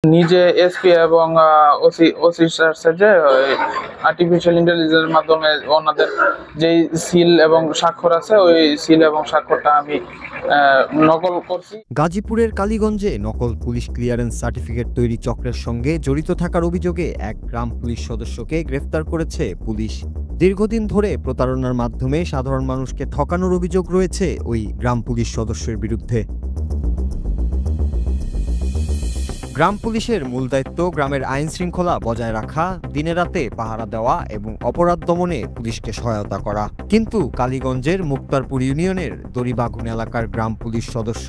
নিজে এসপি এবং OC OC sir যে আর্টিফিশিয়াল ইন্টেলিজেন্সের মাধ্যমে ওনাদের যেই সিল এবং স্বাক্ষর আছে ওই সিল এবং স্বাক্ষরটা আমি নকল করছি। গাজীপুরের কালীগঞ্জে নকল পুলিশ ক্লিয়ারেন্স সার্টিফিকেট তৈরি চক্রের সঙ্গে জড়িত থাকার অভিযোগে এক গ্রাম পুলিশ সদস্যকে গ্রেফতার করেছে পুলিশ। দীর্ঘদিন ধরে প্রতারণার মাধ্যমে সাধারণ মানুষকে ঠকানোর অভিযোগ রয়েছে ওই গ্রাম পুলিশ সদস্যের বিরুদ্ধে। গ্রাম পুলিশের মূল দায়িত্ব গ্রামের আইন শৃঙ্খলা বজায় রাখা, দিনে রাতে পাহারা দেওয়া এবং অপরাধ দমনে পুলিশকে সহায়তা করা। কিন্তু কালীগঞ্জের মুক্তারপুর ইউনিয়নের দড়িবাগুন এলাকার গ্রাম পুলিশ সদস্য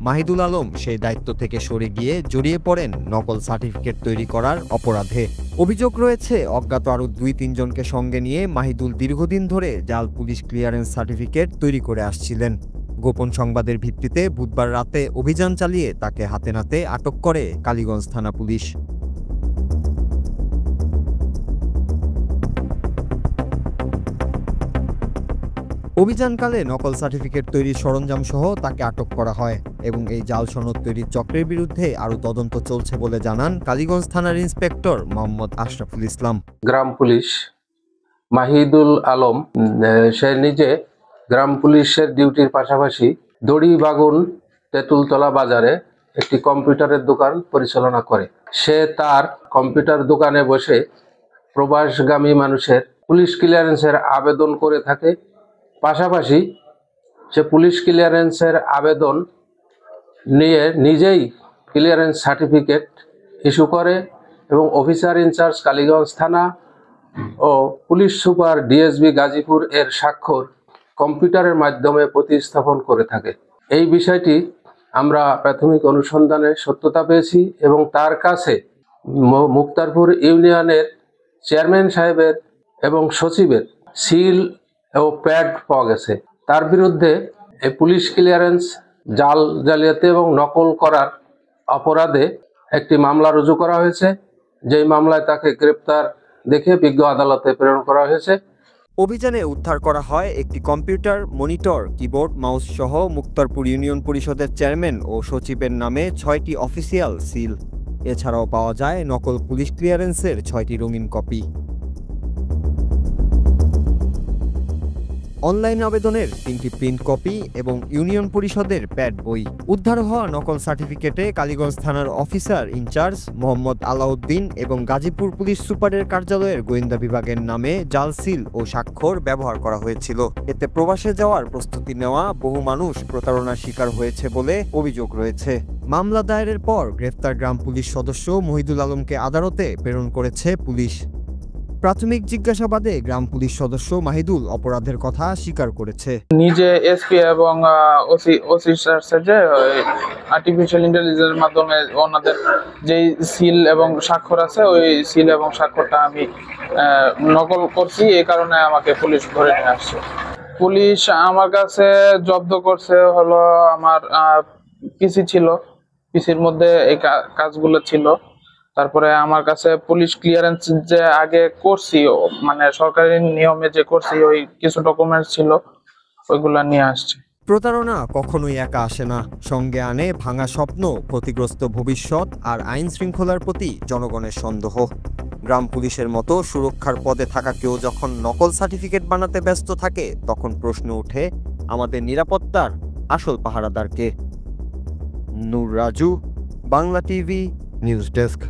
মাহিদুল আলম সেই দায়িত্ব থেকে সরে গিয়ে জড়িয়ে পড়েন নকল সার্টিফিকেট তৈরি করার অপরাধে। অভিযোগ রয়েছে অজ্ঞাত আরও ২-৩ জনকে সঙ্গে নিয়ে মাহিদুল দীর্ঘদিন ধরে জাল পুলিশ ক্লিয়ারেন্স সার্টিফিকেট তৈরি করে আসছিলেন। গোপন সংবাদের ভিত্তিতে বুধবার রাতে অভিযান চালিয়ে তাকে হাতে নাতে আটক করে কালীগঞ্জ থানা পুলিশ। অভিযানকালে নকল সার্টিফিকেট তৈরির সরঞ্জাম সহ তাকে আটক করা হয় এবং এই জাল সনদ তৈরির চক্রের বিরুদ্ধে আরও তদন্ত চলছে বলে জানান কালীগঞ্জ থানার ইন্সপেক্টর মোহাম্মদ আশরাফুল ইসলাম। গ্রাম পুলিশ মাহিদুল আলম সে নিজে গ্রাম পুলিশের ডিউটির পাশাপাশি দড়িবাগুন তেঁতুলতলা বাজারে একটি কম্পিউটারের দোকান পরিচালনা করে। সে তার কম্পিউটার দোকানে বসে প্রবাসগামী মানুষের পুলিশ ক্লিয়ারেন্সের আবেদন করে থাকে। পাশাপাশি সে পুলিশ ক্লিয়ারেন্সের আবেদন নিয়ে নিজেই ক্লিয়ারেন্স সার্টিফিকেট ইস্যু করে এবং অফিসার ইনচার্জ কালীগঞ্জ থানা ও পুলিশ সুপার ডিএসবি গাজীপুর এর স্বাক্ষর কম্পিউটারের মাধ্যমে প্রতিস্থাপন করে থাকে। এই বিষয়টি আমরা প্রাথমিক অনুসন্ধানে সত্যতা পেয়েছি এবং তার কাছে মুক্তারপুর ইউনিয়নের চেয়ারম্যান সাহেবের এবং সচিবের সিল ও প্যাড পাওয়া গেছে। তার বিরুদ্ধে এই পুলিশ ক্লিয়ারেন্স জালিয়াতি এবং নকল করার অপরাধে একটি মামলা রুজু করা হয়েছে, যেই মামলায় তাকে গ্রেপ্তার দেখে বিজ্ঞ আদালতে প্রেরণ করা হয়েছে। অভিযানে উদ্ধার করা হয় একটি কম্পিউটার, মনিটর, কিবোর্ড, মাউস সহ মুক্তারপুর ইউনিয়ন পরিষদের চেয়ারম্যান ও সচিবের নামে ৬টি অফিসিয়াল সিল। এছাড়াও পাওয়া যায় নকল পুলিশ ক্লিয়ারেন্সের ৬টি রঙিন কপি। অনলাইন আবেদনের ৩টি প্রিন্ট কপি এবং ইউনিয়ন পরিষদের প্যাড বই। উদ্ধার হওয়া নকল সার্টিফিকেটে কালীগঞ্জ থানার অফিসার ইনচার্জ মোহাম্মদ আলাউদ্দিন এবং গাজীপুর পুলিশ সুপারের কার্যালয়ের গোয়েন্দা বিভাগের নামে জাল সিল ও স্বাক্ষর ব্যবহার করা হয়েছিল। এতে প্রবাসে যাওয়ার প্রস্তুতি নেওয়া বহু মানুষ প্রতারণার শিকার হয়েছে বলে অভিযোগ রয়েছে। মামলা দায়েরের পর গ্রেফতার গ্রাম পুলিশ সদস্য মহিদুল আলমকে আদালতে প্রেরণ করেছে পুলিশ। প্রাথমিক জিজ্ঞাসাবাদে গ্রাম পুলিশ সদস্য মাহিদুল অপরাধের কথা স্বীকার করেছে। নিজে এসপি এবং ওসি স্যার যে আর্টিফিশিয়াল ইন্টেলিজেন্সের মাধ্যমে ওনাদের যেই সিল এবং স্বাক্ষর আছে ওই সিল এবং স্বাক্ষরটা আমি নকল করছি, এই কারণে আমাকে পুলিশ ধরে নিয়ে আসছে। পুলিশ আমার কাছে জব্দ করছে হলো আমার পিসি ছিল, পিসির মধ্যে এই কাজগুলো ছিল। তারপরে আমার কাছে পুলিশ ক্লিয়ারেন্স যে আগে করছি, মানে সরকারি নিয়মে যে করছি ওই কিছু ডকুমেন্টস ছিল, ওইগুলা নিয়ে আসছে। প্রতারণা কখনোই একা আসে না, সঙ্গে আনে ভাঙা স্বপ্ন, ক্ষতিগ্রস্ত ভবিষ্যৎ আর আইন শৃঙ্খলার প্রতি জনগণের সন্দেহ। গ্রাম পুলিশের মতো সুরক্ষার পদে থাকা কেউ যখন নকল সার্টিফিকেট বানাতে ব্যস্ত থাকে, তখন প্রশ্ন ওঠে আমাদের নিরাপত্তার আসল পাহারাদার কে? Noor Raju, Bangla TV, news desk.